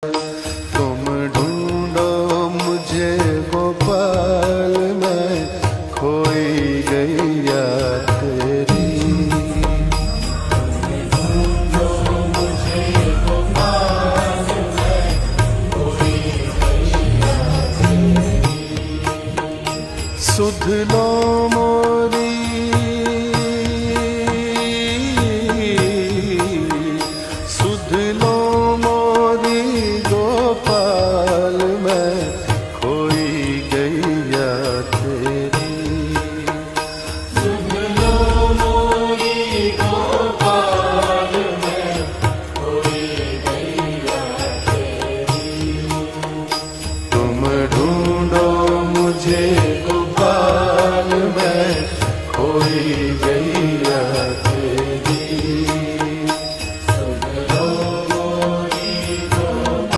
तुम ढूंढो मुझे गोपाल, मैं खोई गैया तेरी। ढूंढो मुझे गोपाल, मैं खोई गैया तेरी। सुध लो मोरी, सुध लो गोपाल, मैं खोई गैया तेरी। सुन लो मोरी गोपाल, मैं खोई गैया तेरी। तुम ढूंढो मुझे गोपाल, मैं खोई